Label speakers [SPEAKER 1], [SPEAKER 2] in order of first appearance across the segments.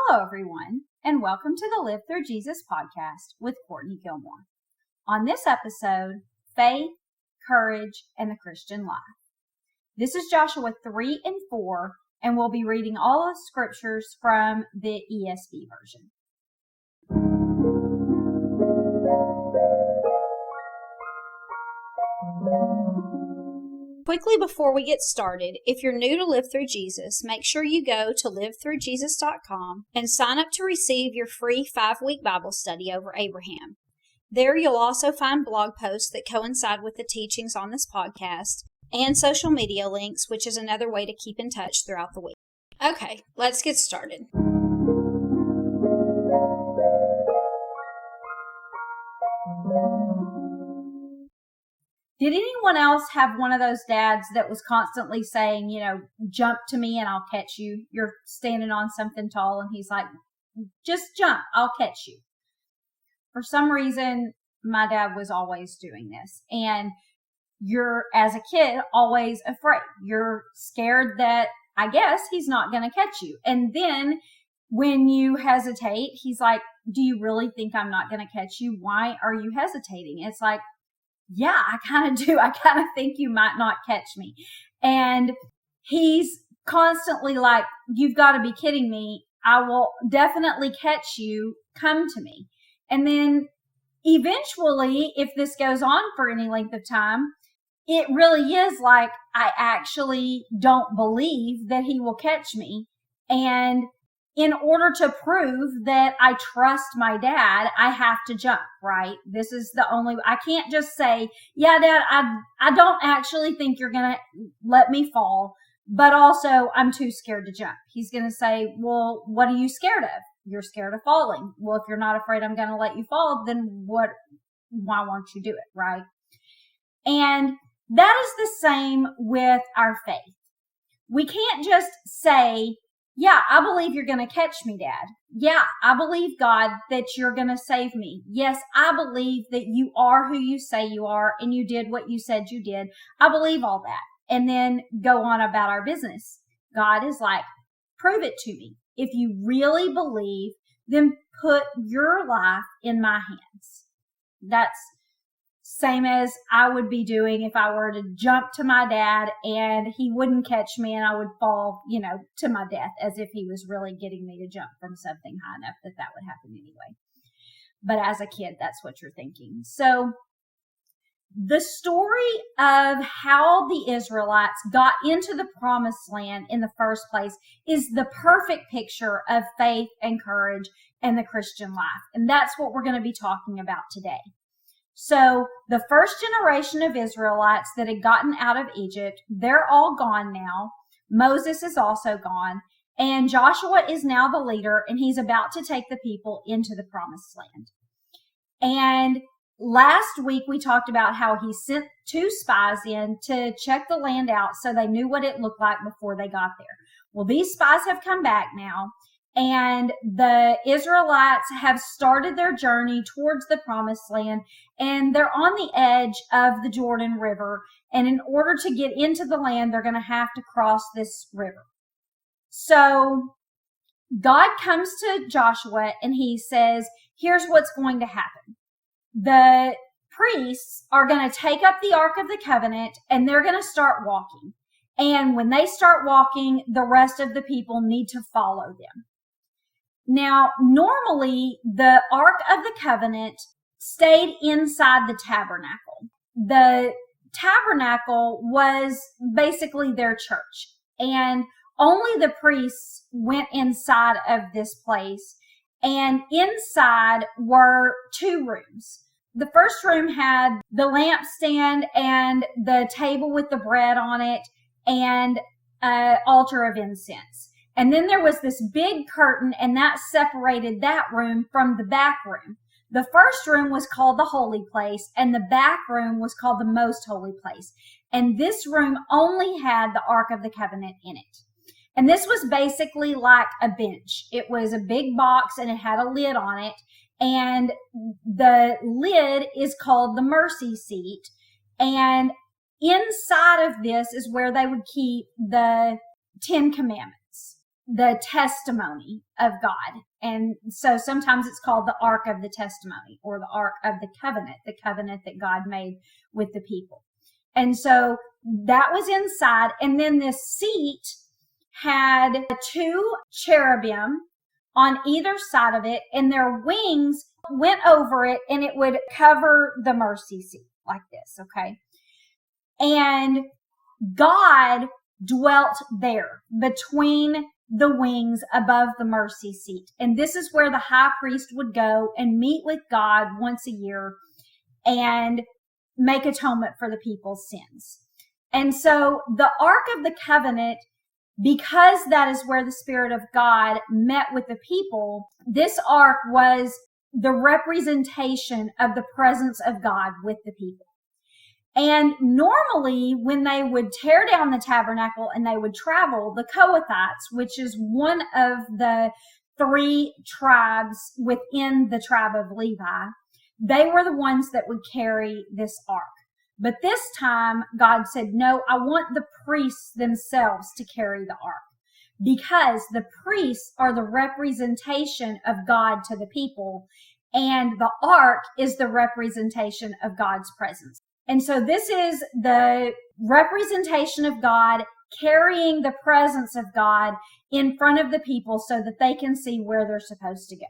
[SPEAKER 1] Hello, everyone, and welcome to the Live Through Jesus podcast with Courtney Gilmore. On this episode, faith, courage, and the Christian life. This is Joshua 3 and 4, and we'll be reading all the scriptures from the ESV version.
[SPEAKER 2] Quickly before we get started, if you're new to Live Through Jesus, make sure you go to livethroughjesus.com and sign up to receive your free 5-week Bible study over Abraham. There you'll also find blog posts that coincide with the teachings on this podcast and social media links, which is another way to keep in touch throughout the week. Okay, let's get started.
[SPEAKER 1] Did anyone else have one of those dads that was constantly saying, jump to me and I'll catch you? You're standing on something tall and he's like, just jump, I'll catch you. For some reason, my dad was always doing this. And you're, as a kid, always afraid. You're scared that, I guess, he's not going to catch you. And then when you hesitate, he's like, do you really think I'm not going to catch you? Why are you hesitating? It's like, yeah, I kind of do. I kind of think you might not catch me. And he's constantly like, you've got to be kidding me. I will definitely catch you. Come to me. And then eventually, if this goes on for any length of time, it really is like, I actually don't believe that he will catch me. And in order to prove that I trust my dad, I have to jump, right? This is the only, I can't just say, yeah, Dad, I don't actually think you're going to let me fall, but also I'm too scared to jump. He's going to say, well, what are you scared of? You're scared of falling. Well, if you're not afraid I'm going to let you fall, then why won't you do it, right? And that is the same with our faith. We can't just say, yeah, I believe you're going to catch me, Dad. Yeah, I believe, God, that you're going to save me. Yes, I believe that you are who you say you are and you did what you said you did. I believe all that. And then go on about our business. God is like, prove it to me. If you really believe, then put your life in my hands. That's same as I would be doing if I were to jump to my dad and he wouldn't catch me and I would fall, to my death, as if he was really getting me to jump from something high enough that would happen anyway. But as a kid, that's what you're thinking. So the story of how the Israelites got into the promised land in the first place is the perfect picture of faith and courage and the Christian life. And that's what we're going to be talking about today. So the first generation of Israelites that had gotten out of Egypt, they're all gone now. Moses is also gone. And Joshua is now the leader, and he's about to take the people into the promised land. And last week we talked about how he sent 2 spies in to check the land out so they knew what it looked like before they got there. Well, these spies have come back now. And the Israelites have started their journey towards the promised land, and they're on the edge of the Jordan River. And in order to get into the land, they're going to have to cross this river. So God comes to Joshua and he says, here's what's going to happen. The priests are going to take up the Ark of the Covenant and they're going to start walking. And when they start walking, the rest of the people need to follow them. Now, normally, the Ark of the Covenant stayed inside the tabernacle. The tabernacle was basically their church, and only the priests went inside of this place, and inside were 2 rooms. The first room had the lampstand and the table with the bread on it and an altar of incense. And then there was this big curtain, and that separated that room from the back room. The first room was called the holy place, and the back room was called the most holy place. And this room only had the Ark of the Covenant in it. And this was basically like a bench. It was a big box, and it had a lid on it. And the lid is called the mercy seat. And inside of this is where they would keep the 10 Commandments. the testimony of God. And so sometimes it's called the Ark of the Testimony, or the Ark of the Covenant that God made with the people. And so that was inside. And then this seat had 2 cherubim on either side of it, and their wings went over it, and it would cover the mercy seat like this, okay? And God dwelt there between the wings above the mercy seat. And this is where the high priest would go and meet with God once a year and make atonement for the people's sins. And so the Ark of the Covenant, because that is where the Spirit of God met with the people, this ark was the representation of the presence of God with the people. And normally when they would tear down the tabernacle and they would travel, the Kohathites, which is one of the 3 tribes within the tribe of Levi, they were the ones that would carry this ark. But this time God said, no, I want the priests themselves to carry the ark, because the priests are the representation of God to the people, and the ark is the representation of God's presence. And so this is the representation of God carrying the presence of God in front of the people so that they can see where they're supposed to go.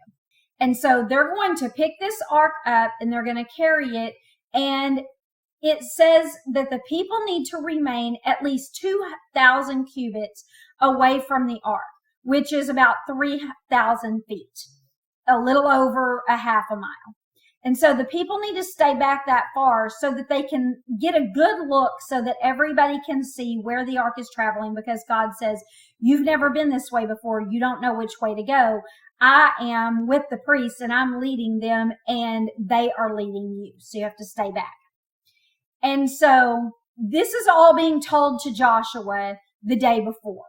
[SPEAKER 1] And so they're going to pick this ark up and they're going to carry it. And it says that the people need to remain at least 2,000 cubits away from the ark, which is about 3,000 feet, a little over a half a mile. And so the people need to stay back that far so that they can get a good look, so that everybody can see where the ark is traveling, because God says, you've never been this way before. You don't know which way to go. I am with the priests and I'm leading them, and they are leading you. So you have to stay back. And so this is all being told to Joshua the day before.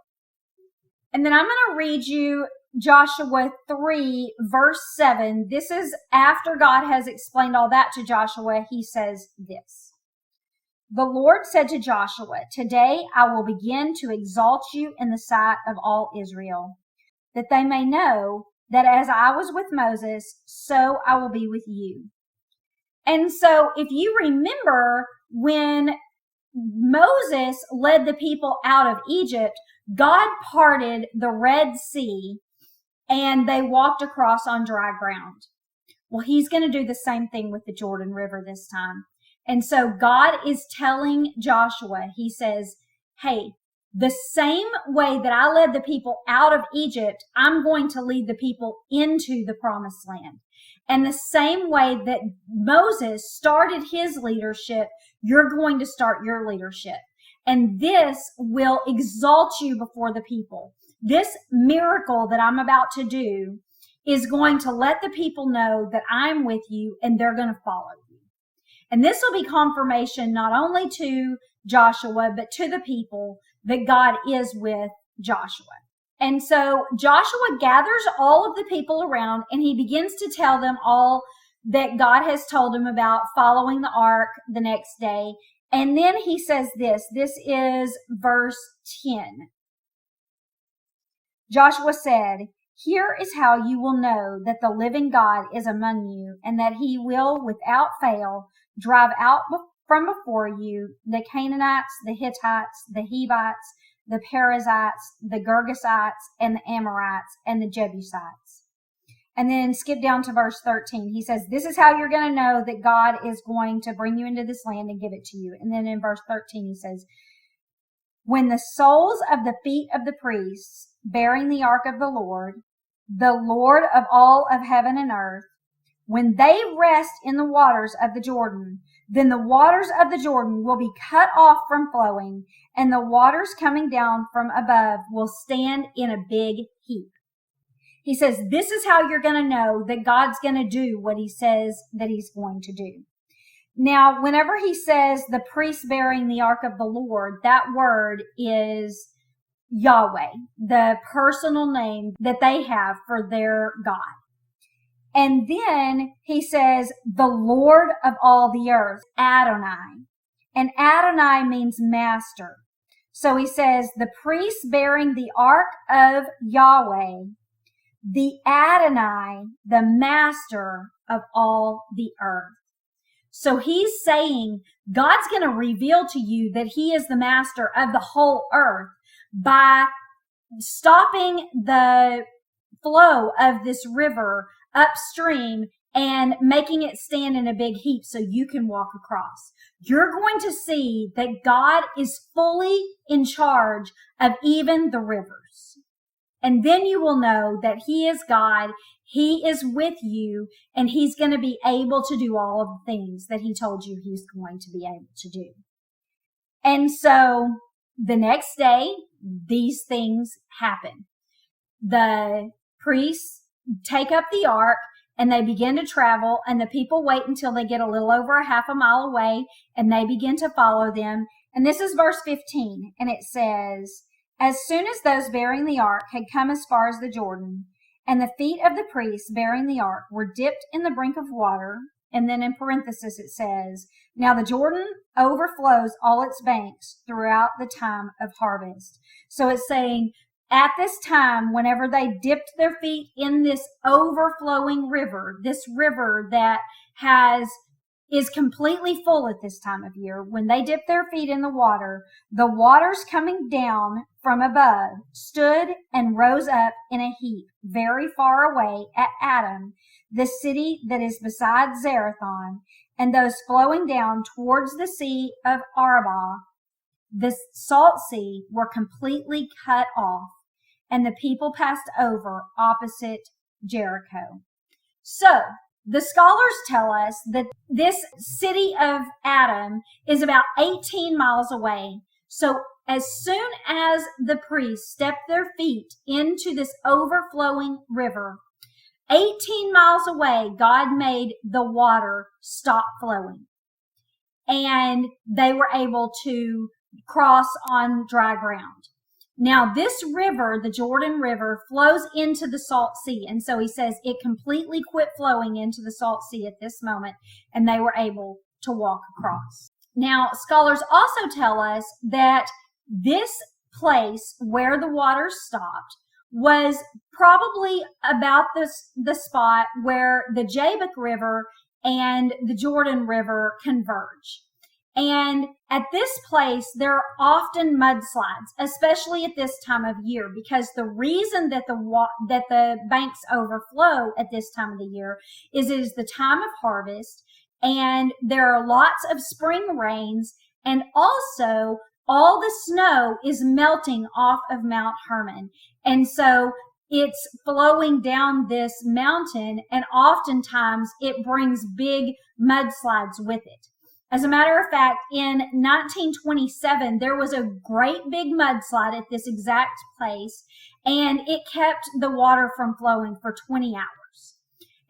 [SPEAKER 1] And then I'm going to read you Joshua 3 verse 7. This is after God has explained all that to Joshua. He says this: the Lord said to Joshua, today I will begin to exalt you in the sight of all Israel, that they may know that as I was with Moses, so I will be with you. And so if you remember, when Moses led the people out of Egypt, God parted the Red Sea and they walked across on dry ground. Well, he's going to do the same thing with the Jordan River this time. And so God is telling Joshua, he says, hey, the same way that I led the people out of Egypt, I'm going to lead the people into the promised land. And the same way that Moses started his leadership, you're going to start your leadership. And this will exalt you before the people. This miracle that I'm about to do is going to let the people know that I'm with you, and they're going to follow you. And this will be confirmation not only to Joshua, but to the people that God is with Joshua. And so Joshua gathers all of the people around, and he begins to tell them all that God has told him about following the ark the next day. And then he says this is verse 10. Joshua said, here is how you will know that the living God is among you, and that he will without fail drive out from before you the Canaanites, the Hittites, the Hivites, the Perizzites, the Girgashites, and the Amorites, and the Jebusites. And then skip down to verse 13. He says, this is how you're going to know that God is going to bring you into this land and give it to you. And then in verse 13, he says, when the soles of the feet of the priests bearing the ark of the Lord of all of heaven and earth, when they rest in the waters of the Jordan, then the waters of the Jordan will be cut off from flowing, and the waters coming down from above will stand in a big heap. He says, this is how you're going to know that God's going to do what he says that he's going to do. Now, whenever he says the priest bearing the ark of the Lord, that word is Yahweh, the personal name that they have for their God. And then he says, the Lord of all the earth, Adonai. And Adonai means master. So he says, the priests bearing the ark of Yahweh, the Adonai, the master of all the earth. So he's saying God's going to reveal to you that he is the master of the whole earth by stopping the flow of this river upstream and making it stand in a big heap so you can walk across. You're going to see that God is fully in charge of even the rivers. And then you will know that he is God, he is with you, and he's going to be able to do all of the things that he told you he's going to be able to do. And so the next day, these things happen. The priests take up the ark and they begin to travel, and the people wait until they get a little over a half a mile away and they begin to follow them. And this is verse 15, and it says, as soon as those bearing the ark had come as far as the Jordan, and the feet of the priests bearing the ark were dipped in the brink of water, and then in parenthesis it says, now the Jordan overflows all its banks throughout the time of harvest. So it's saying at this time, whenever they dipped their feet in this overflowing river, this river that is completely full at this time of year, when they dipped their feet in the waters coming down from above stood and rose up in a heap very far away at Adam, the city that is beside Zarathon, and those flowing down towards the sea of Arabah, the salt sea, were completely cut off, and the people passed over opposite Jericho. So, the scholars tell us that this city of Adam is about 18 miles away. So as soon as the priests stepped their feet into this overflowing river, 18 miles away, God made the water stop flowing. And they were able to cross on dry ground. Now, this river, the Jordan River, flows into the Salt Sea. And so he says it completely quit flowing into the Salt Sea at this moment, and they were able to walk across. Now, scholars also tell us that this place where the water stopped was probably about the spot where the Jabbok River and the Jordan River converge. And at this place, there are often mudslides, especially at this time of year, because the reason that the banks overflow at this time of the year is it is the time of harvest, and there are lots of spring rains, and also all the snow is melting off of Mount Hermon. And so it's flowing down this mountain, and oftentimes it brings big mudslides with it. As a matter of fact, in 1927, there was a great big mudslide at this exact place, and it kept the water from flowing for 20 hours.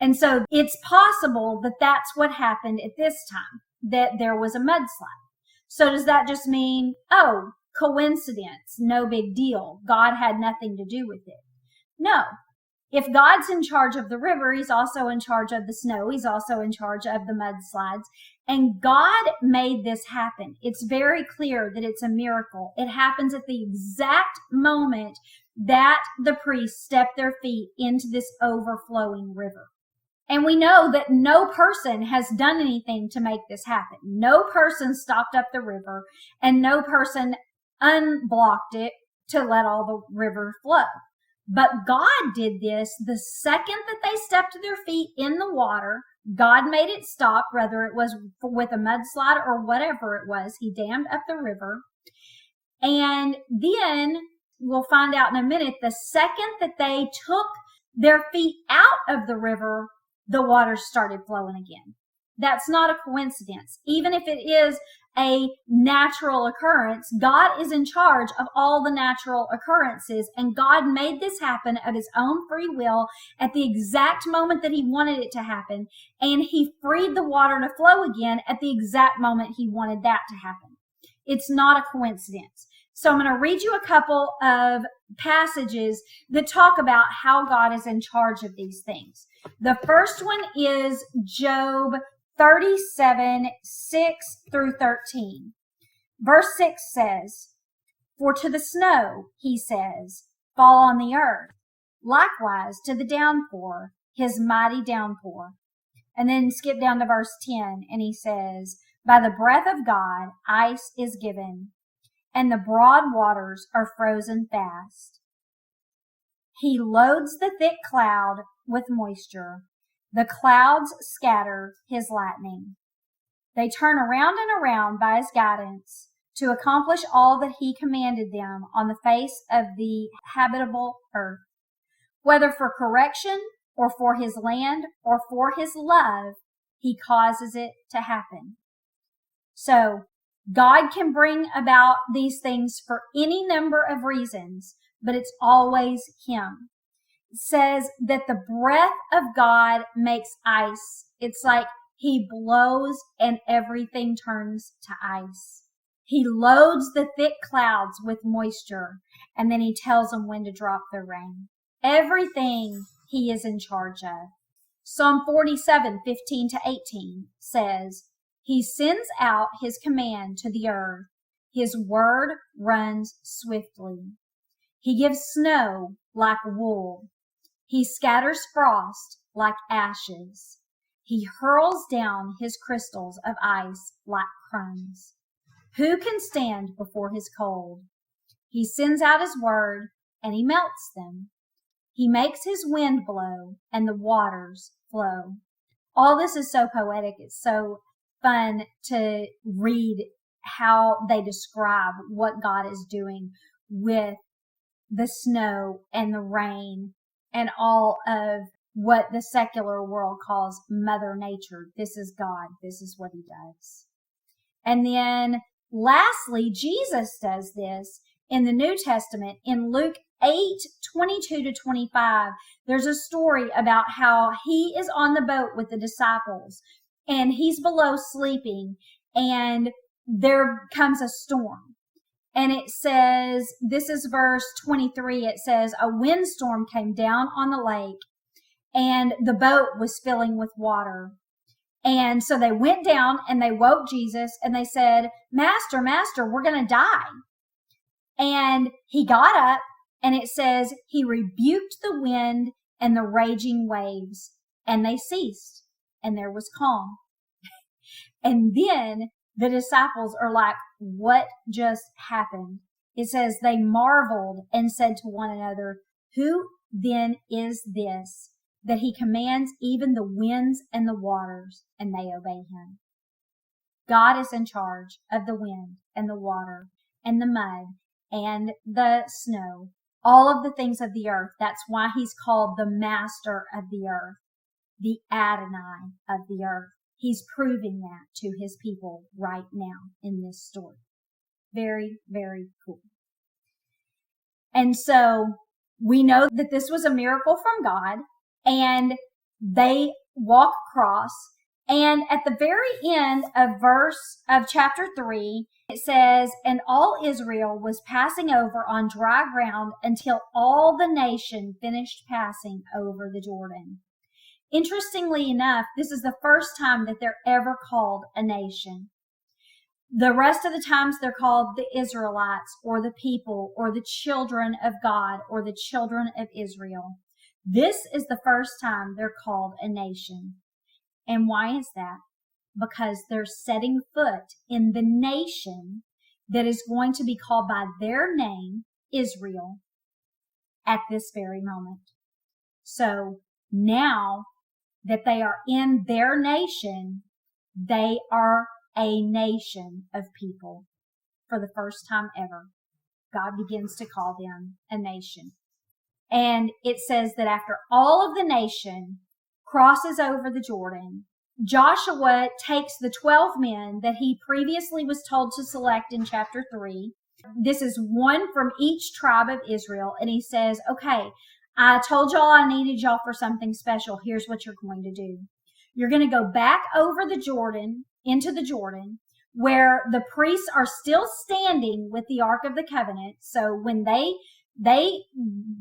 [SPEAKER 1] And so it's possible that that's what happened at this time, that there was a mudslide. So does that just mean, oh, coincidence, no big deal, God had nothing to do with it? No. If God's in charge of the river, he's also in charge of the snow. He's also in charge of the mudslides. And God made this happen. It's very clear that it's a miracle. It happens at the exact moment that the priests step their feet into this overflowing river. And we know that no person has done anything to make this happen. No person stopped up the river, and no person unblocked it to let all the river flow. But God did this the second that they stepped their feet in the water. God made it stop, whether it was with a mudslide or whatever it was. He dammed up the river. And then we'll find out in a minute, the second that they took their feet out of the river, the water started flowing again. That's not a coincidence. Even if it is a natural occurrence, God is in charge of all the natural occurrences, and God made this happen of his own free will at the exact moment that he wanted it to happen, and he freed the water to flow again at the exact moment he wanted that to happen. It's not a coincidence. So I'm going to read you a couple of passages that talk about how God is in charge of these things. The first one is Job 37, 6 through 13. Verse 6 says, For to the snow, he says, fall on the earth. Likewise to the downpour, his mighty downpour. And then skip down to verse 10, and he says, by the breath of God, ice is given, and the broad waters are frozen fast. He loads the thick cloud with moisture. The clouds scatter his lightning. They turn around and around by his guidance to accomplish all that he commanded them on the face of the habitable earth. Whether for correction or for his land or for his love, he causes it to happen. So God can bring about these things for any number of reasons, but it's always him. It says that the breath of God makes ice. It's like he blows and everything turns to ice. He loads the thick clouds with moisture, and then he tells them when to drop the rain. Everything he is in charge of. Psalm 47:15-18 says, he sends out his command to the earth. His word runs swiftly. He gives snow like wool. He scatters frost like ashes. He hurls down his crystals of ice like crumbs. Who can stand before his cold? He sends out his word and he melts them. He makes his wind blow and the waters flow. All this is so poetic. It's so fun to read how they describe what God is doing with the snow and the rain and all of what the secular world calls Mother Nature. This is God. This is what he does. And then lastly, Jesus does this in the New Testament. In Luke 8:22-25, there's a story about how he is on the boat with the disciples and he's below sleeping, and there comes a storm. And it says, this is verse 23, it says, a windstorm came down on the lake and the boat was filling with water. And so they went down and they woke Jesus and they said, Master, we're going to die. And he got up, and it says he rebuked the wind and the raging waves, and they ceased, and there was calm. And then the disciples are like, what just happened? It says they marveled and said to one another, who then is this that he commands even the winds and the waters, and they obey him? God is in charge of the wind and the water and the mud and the snow, all of the things of the earth. That's why he's called the master of the earth, the Adonai of the earth. He's proving that to his people right now in this story. Very, very cool. And so we know that this was a miracle from God, and they walk across. And at the very end of chapter 3, it says, and all Israel was passing over on dry ground until all the nation finished passing over the Jordan. Interestingly enough, this is the first time that they're ever called a nation. The rest of the times they're called the Israelites, or the people, or the children of God, or the children of Israel. This is the first time they're called a nation. And why is that? Because they're setting foot in the nation that is going to be called by their name, Israel, at this very moment. So now that they are in their nation, they are a nation of people. For the first time ever, God begins to call them a nation. And it says that after all of the nation crosses over the Jordan, Joshua takes the 12 men that he previously was told to select in chapter 3. This is one from each tribe of Israel. And he says, okay, I told y'all I needed y'all for something special. Here's what you're going to do. You're going to go back over the Jordan, into the Jordan, where the priests are still standing with the Ark of the Covenant. So when they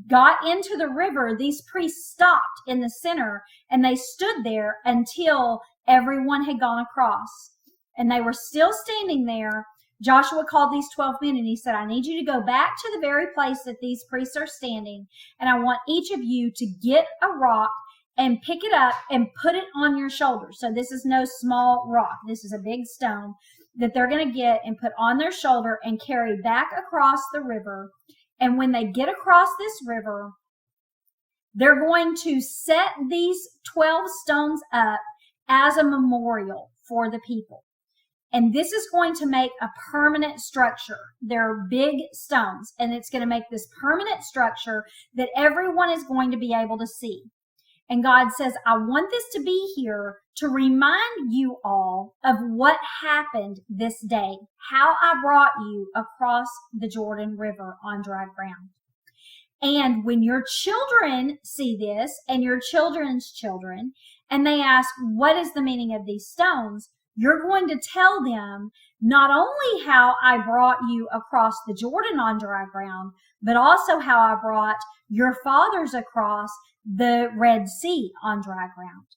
[SPEAKER 1] got into the river, these priests stopped in the center and they stood there until everyone had gone across. And they were still standing there Joshua called these 12 men and he said, I need you to go back to the very place that these priests are standing, and I want each of you to get a rock and pick it up and put it on your shoulder. So this is no small rock. This is a big stone that they're going to get and put on their shoulder and carry back across the river. And when they get across this river, they're going to set these 12 stones up as a memorial for the people. And this is going to make a permanent structure. They're big stones, and it's going to make this permanent structure that everyone is going to be able to see. And God says, I want this to be here to remind you all of what happened this day, how I brought you across the Jordan River on dry ground. And when your children see this and your children's children, and they ask, what is the meaning of these stones? You're going to tell them not only how I brought you across the Jordan on dry ground, but also how I brought your fathers across the Red Sea on dry ground.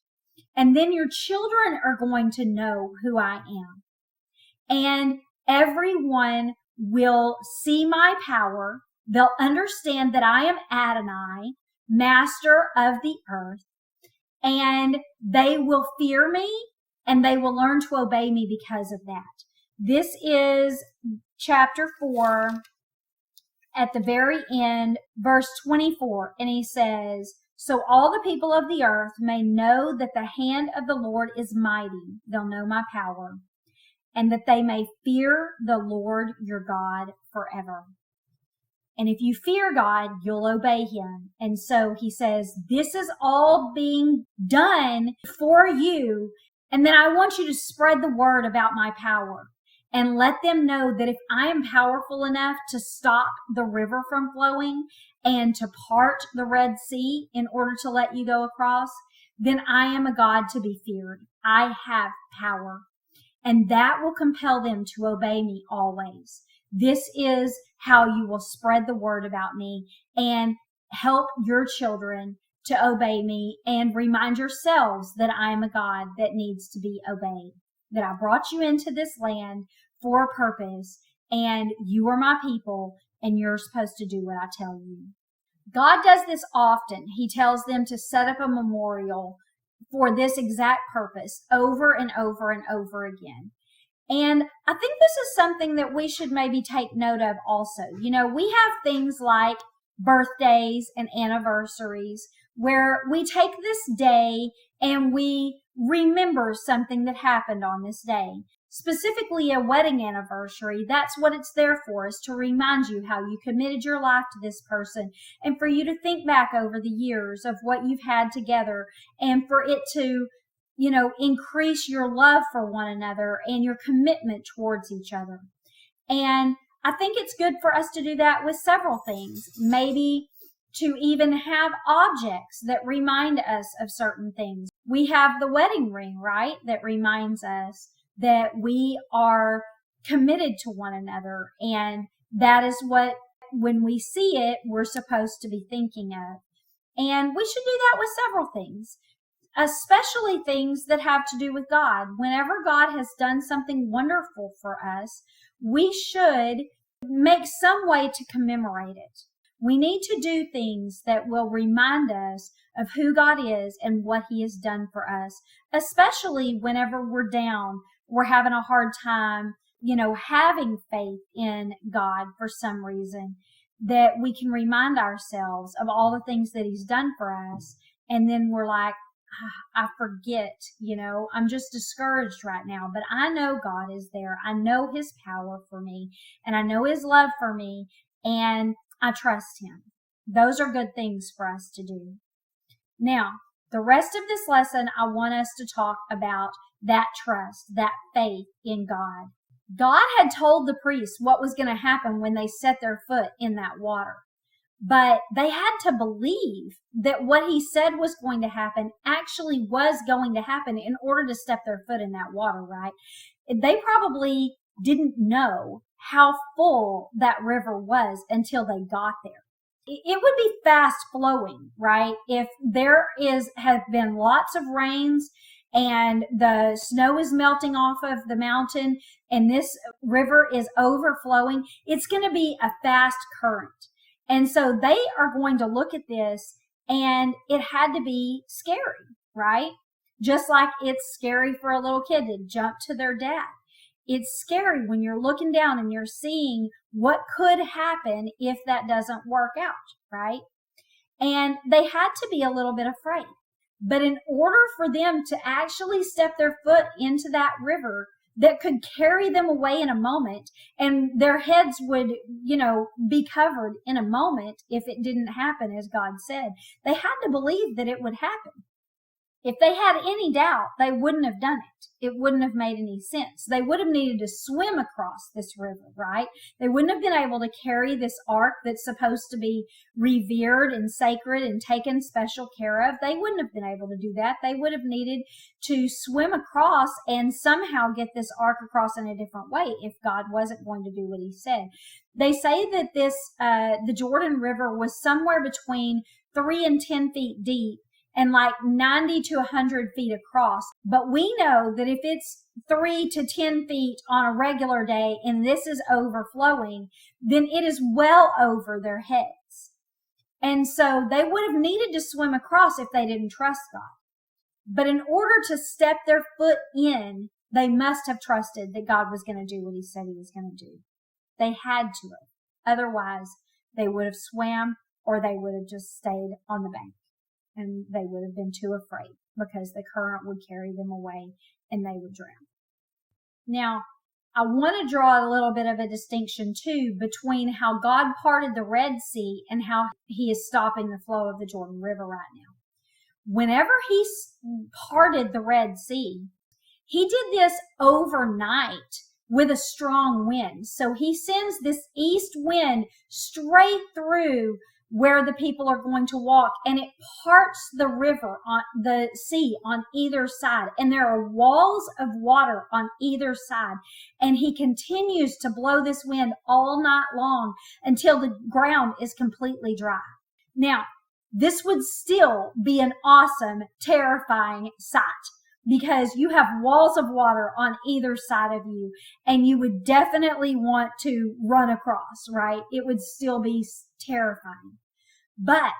[SPEAKER 1] And then your children are going to know who I am. And everyone will see my power. They'll understand that I am Adonai, master of the earth, and they will fear me and they will learn to obey me because of that. This is chapter 4 at the very end, verse 24, and he says, so all the people of the earth may know that the hand of the Lord is mighty. They'll know my power, and that they may fear the Lord your God forever. And if you fear God, you'll obey him. And so he says, this is all being done for you. And then I want you to spread the word about my power and let them know that if I am powerful enough to stop the river from flowing and to part the Red Sea in order to let you go across, then I am a God to be feared. I have power. And that will compel them to obey me always. This is how you will spread the word about me and help your children to obey me, and remind yourselves that I am a God that needs to be obeyed, that I brought you into this land for a purpose, and you are my people, and you're supposed to do what I tell you. God does this often. He tells them to set up a memorial for this exact purpose over and over and over again. And I think this is something that we should maybe take note of also. You know, we have things like birthdays and anniversaries where we take this day and we remember something that happened on this day. Specifically a wedding anniversary, that's what it's there for, is to remind you how you committed your life to this person, and for you to think back over the years of what you've had together, and for it to, you know, increase your love for one another and your commitment towards each other. And I think it's good for us to do that with several things. Maybe to even have objects that remind us of certain things. We have the wedding ring, right? That reminds us that we are committed to one another. And that is what, when we see it, we're supposed to be thinking of. And we should do that with several things, especially things that have to do with God. Whenever God has done something wonderful for us, we should make some way to commemorate it. We need to do things that will remind us of who God is and what he has done for us, especially whenever we're down, we're having a hard time, you know, having faith in God for some reason, that we can remind ourselves of all the things that he's done for us. And then we're like, I forget, you know, I'm just discouraged right now, but I know God is there. I know his power for me, and I know his love for me, and I trust him. Those are good things for us to do. Now, the rest of this lesson, I want us to talk about that trust, that faith in God. God had told the priests what was going to happen when they set their foot in that water. But they had to believe that what he said was going to happen actually was going to happen in order to step their foot in that water, right? They probably didn't know how full that river was until they got there. It would be fast flowing, right? If there have been lots of rains and the snow is melting off of the mountain and this river is overflowing, it's going to be a fast current. And so they are going to look at this, and it had to be scary, right? Just like it's scary for a little kid to jump to their dad. It's scary when you're looking down and you're seeing what could happen if that doesn't work out, right? And they had to be a little bit afraid. But in order for them to actually step their foot into that river that could carry them away in a moment, and their heads would, be covered in a moment if it didn't happen as God said, they had to believe that it would happen. If they had any doubt, they wouldn't have done it. It wouldn't have made any sense. They would have needed to swim across this river, right? They wouldn't have been able to carry this ark that's supposed to be revered and sacred and taken special care of. They wouldn't have been able to do that. They would have needed to swim across and somehow get this ark across in a different way if God wasn't going to do what he said. They say that the Jordan River was somewhere between 3 and 10 feet deep and like 90 to 100 feet across. But we know that if it's 3 to 10 feet on a regular day and this is overflowing, then it is well over their heads. And so they would have needed to swim across if they didn't trust God. But in order to step their foot in, they must have trusted that God was going to do what he said he was going to do. They had to have. Otherwise, they would have swam or they would have just stayed on the bank. And they would have been too afraid because the current would carry them away and they would drown. Now, I want to draw a little bit of a distinction too between how God parted the Red Sea and how he is stopping the flow of the Jordan River right now. Whenever he parted the Red Sea, he did this overnight with a strong wind. So he sends this east wind straight through where the people are going to walk, and it parts the river on the sea on either side, and there are walls of water on either side, and he continues to blow this wind all night long until the ground is completely dry. Now, this would still be an awesome, terrifying sight because you have walls of water on either side of you, and you would definitely want to run across, right? It would still be terrifying. But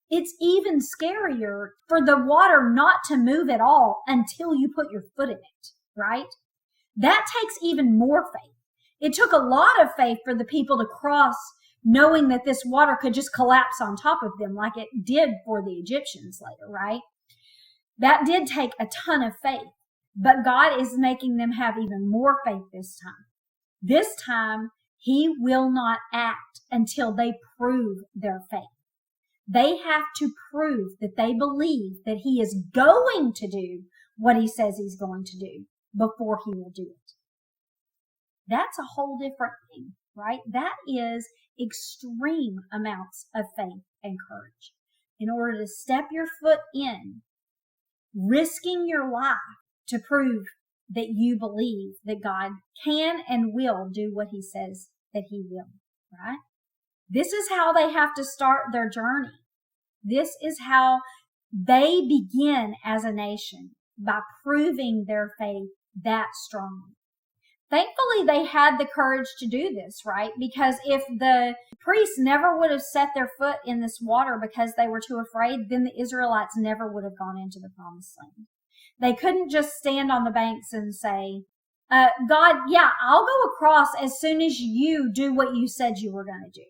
[SPEAKER 1] it's even scarier for the water not to move at all until you put your foot in it, right? That takes even more faith. It took a lot of faith for the people to cross knowing that this water could just collapse on top of them like it did for the Egyptians later, right? That did take a ton of faith, but God is making them have even more faith this time. This time, he will not act until they prove their faith. They have to prove that they believe that he is going to do what he says he's going to do before he will do it. That's a whole different thing, right? That is extreme amounts of faith and courage. In order to step your foot in, risking your life to prove that you believe that God can and will do what he says that he will, right? This is how they have to start their journey. This is how they begin as a nation, by proving their faith that strongly. Thankfully, they had the courage to do this, right? Because if the priests never would have set their foot in this water because they were too afraid, then the Israelites never would have gone into the promised land. They couldn't just stand on the banks and say, God, yeah, I'll go across as soon as you do what you said you were going to do.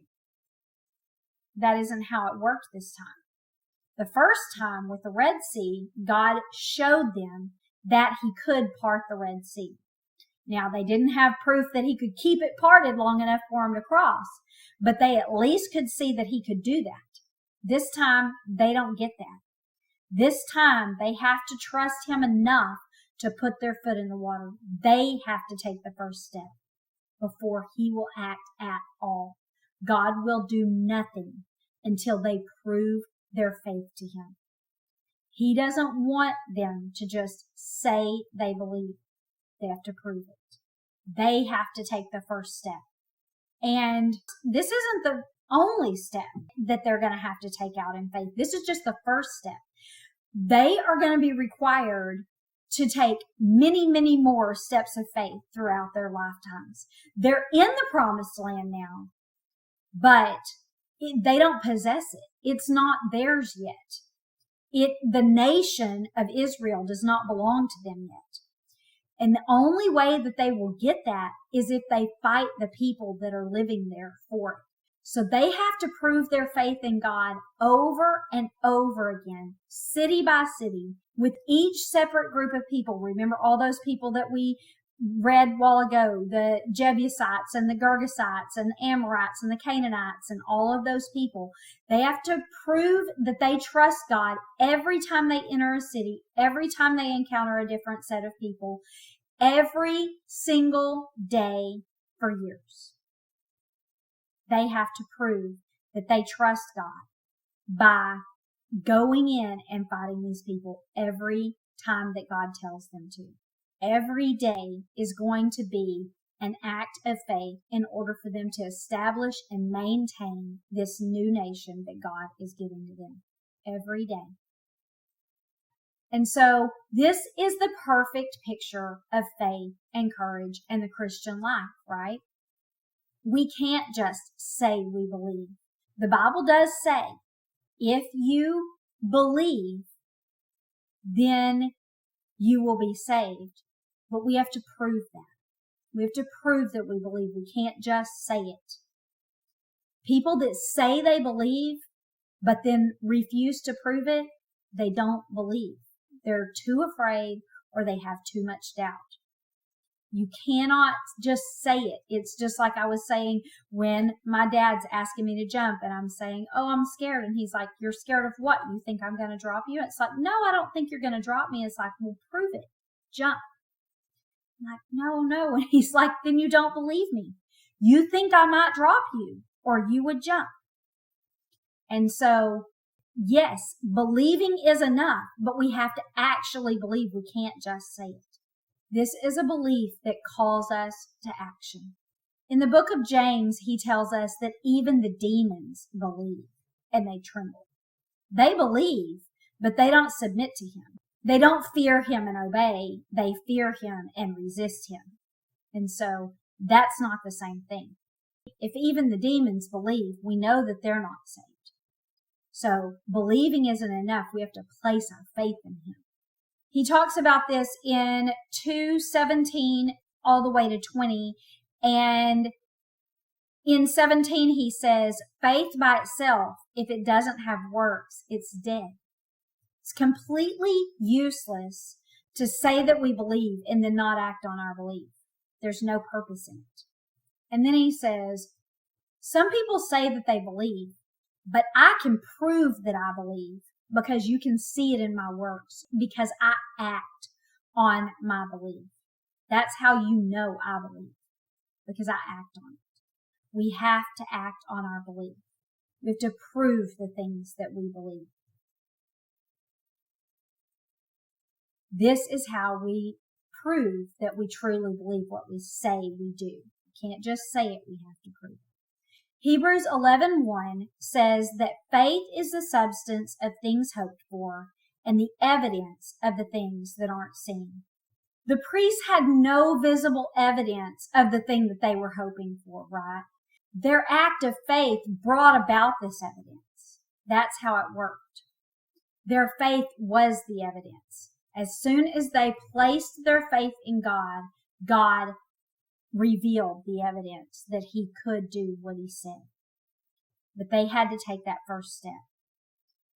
[SPEAKER 1] That isn't how it worked this time. The first time with the Red Sea, God showed them that he could part the Red Sea. Now, they didn't have proof that he could keep it parted long enough for them to cross, but they at least could see that he could do that. This time, they don't get that. This time, they have to trust him enough to put their foot in the water. They have to take the first step before he will act at all. God will do nothing until they prove their faith to him. He doesn't want them to just say they believe. They have to prove it. They have to take the first step. And this isn't the only step that they're going to have to take out in faith. This is just the first step. They are going to be required to take many, many more steps of faith throughout their lifetimes. They're in the promised land now, but they don't possess it. It's not theirs yet. The nation of Israel does not belong to them yet. And the only way that they will get that is if they fight the people that are living there for it. So they have to prove their faith in God over and over again, city by city, with each separate group of people. Remember all those people that we read a while ago, the Jebusites and the Girgasites and the Amorites and the Canaanites and all of those people. They have to prove that they trust God every time they enter a city, every time they encounter a different set of people, every single day for years. They have to prove that they trust God by going in and fighting these people every time that God tells them to. Every day is going to be an act of faith in order for them to establish and maintain this new nation that God is giving to them. Every day. And so this is the perfect picture of faith and courage and the Christian life, right? We can't just say we believe. The Bible does say, if you believe, then you will be saved. But we have to prove that. We have to prove that we believe. We can't just say it. People that say they believe, but then refuse to prove it, they don't believe. They're too afraid or they have too much doubt. You cannot just say it. It's just like I was saying when my dad's asking me to jump and I'm saying, oh, I'm scared. And he's like, you're scared of what? You think I'm going to drop you? It's like, no, I don't think you're going to drop me. It's like, well, prove it. Jump. I'm like, no. And he's like, then you don't believe me. You think I might drop you or you would jump. And so, yes, believing is enough, but we have to actually believe. We can't just say it. This is a belief that calls us to action. In the book of James, he tells us that even the demons believe and they tremble. They believe, but they don't submit to him. They don't fear him and obey. They fear him and resist him. And so that's not the same thing. If even the demons believe, we know that they're not saved. So believing isn't enough. We have to place our faith in him. He talks about this in 2:17 all the way to 20. And in 17, he says, faith by itself, if it doesn't have works, it's dead. It's completely useless to say that we believe and then not act on our belief. There's no purpose in it. And then he says, some people say that they believe, but I can prove that I believe because you can see it in my works, because I act on my belief. That's how you know I believe, because I act on it. We have to act on our belief. We have to prove the things that we believe. This is how we prove that we truly believe what we say we do. We can't just say it, we have to prove it. Hebrews 11:1 says that faith is the substance of things hoped for and the evidence of the things that aren't seen. The priests had no visible evidence of the thing that they were hoping for, right? Their act of faith brought about this evidence. That's how it worked. Their faith was the evidence. As soon as they placed their faith in God, God revealed the evidence that he could do what he said. But they had to take that first step.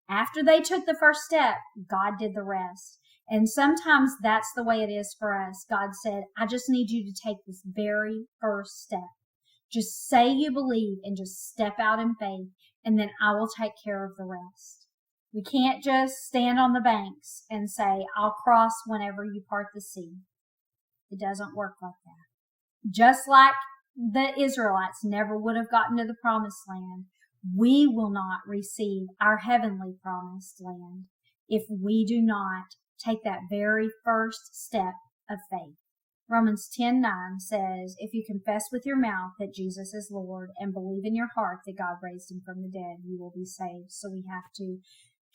[SPEAKER 1] After they took the first step, God did the rest. And sometimes that's the way it is for us. God said, I just need you to take this very first step. Just say you believe and just step out in faith, and then I will take care of the rest. We can't just stand on the banks and say, I'll cross whenever you part the sea. It doesn't work like that. Just like the Israelites never would have gotten to the promised land, we will not receive our heavenly promised land if we do not take that very first step of faith. Romans 10:9 says, if you confess with your mouth that Jesus is Lord and believe in your heart that God raised him from the dead, you will be saved. So we have to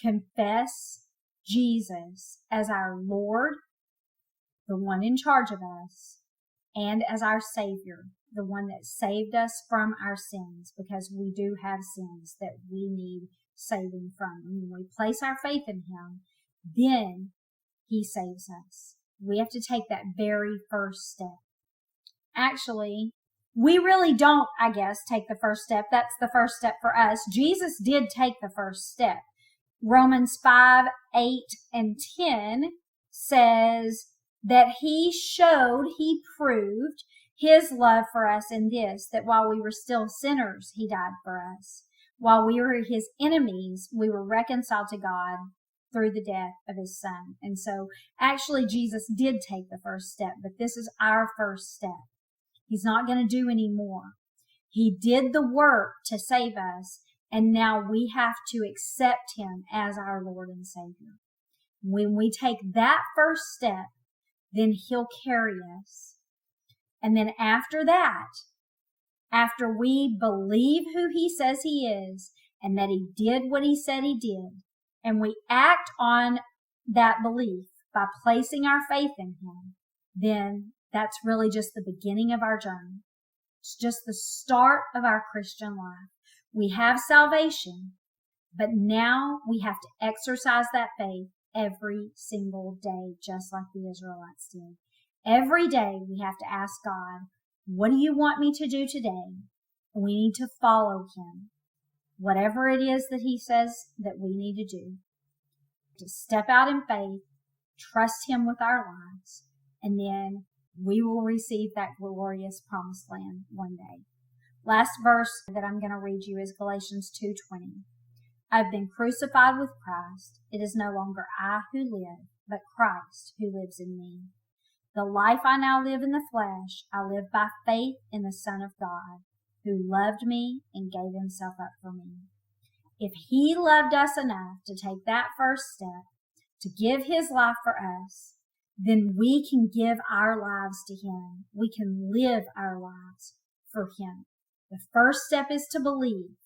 [SPEAKER 1] confess Jesus as our Lord the one in charge of us, and as our Savior, the one that saved us from our sins, because we do have sins that we need saving from. And when we place our faith in him, then he saves us. We have to take that very first step. Actually, we really don't, I guess, take the first step. That's the first step for us. Jesus did take the first step. Romans 5, 8, and 10 says that he proved his love for us in this, that while we were still sinners, he died for us. While we were his enemies, we were reconciled to God through the death of his son. And so actually Jesus did take the first step, but this is our first step. He's not going to do any more. He did the work to save us, and now we have to accept him as our Lord and Savior. When we take that first step, then he'll carry us. And then after that, after we believe who he says he is and that he did what he said he did, and we act on that belief by placing our faith in him, then that's really just the beginning of our journey. It's just the start of our Christian life. We have salvation, but now we have to exercise that faith every single day, just like the Israelites did. Every day we have to ask God, what do you want me to do today? And we need to follow him. Whatever it is that he says that we need to do. To step out in faith, trust him with our lives, and then we will receive that glorious promised land one day. Last verse that I'm going to read you is Galatians 2:20. I've been crucified with Christ. It is no longer I who live, but Christ who lives in me. The life I now live in the flesh, I live by faith in the Son of God, who loved me and gave himself up for me. If he loved us enough to take that first step, to give his life for us, then we can give our lives to him. We can live our lives for him. The first step is to believe.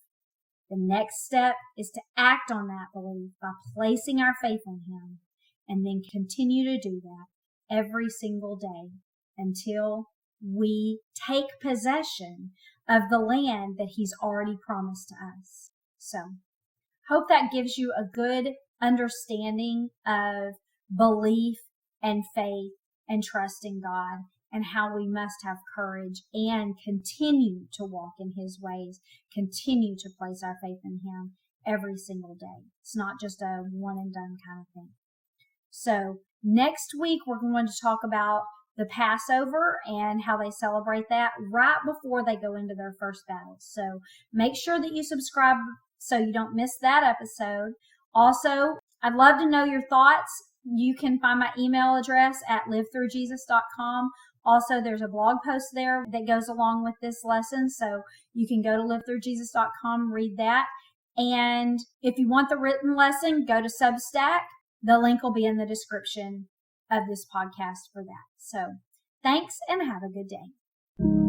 [SPEAKER 1] The next step is to act on that belief by placing our faith in him, and then continue to do that every single day until we take possession of the land that he's already promised to us. So, hope that gives you a good understanding of belief and faith and trust in God, and how we must have courage and continue to walk in his ways, continue to place our faith in him every single day. It's not just a one and done kind of thing. So next week, we're going to talk about the Passover and how they celebrate that right before they go into their first battle. So make sure that you subscribe so you don't miss that episode. Also, I'd love to know your thoughts. You can find my email address at livethroughjesus.com. Also, there's a blog post there that goes along with this lesson, so you can go to livethroughjesus.com, read that. And if you want the written lesson, go to Substack. The link will be in the description of this podcast for that. So thanks, and have a good day.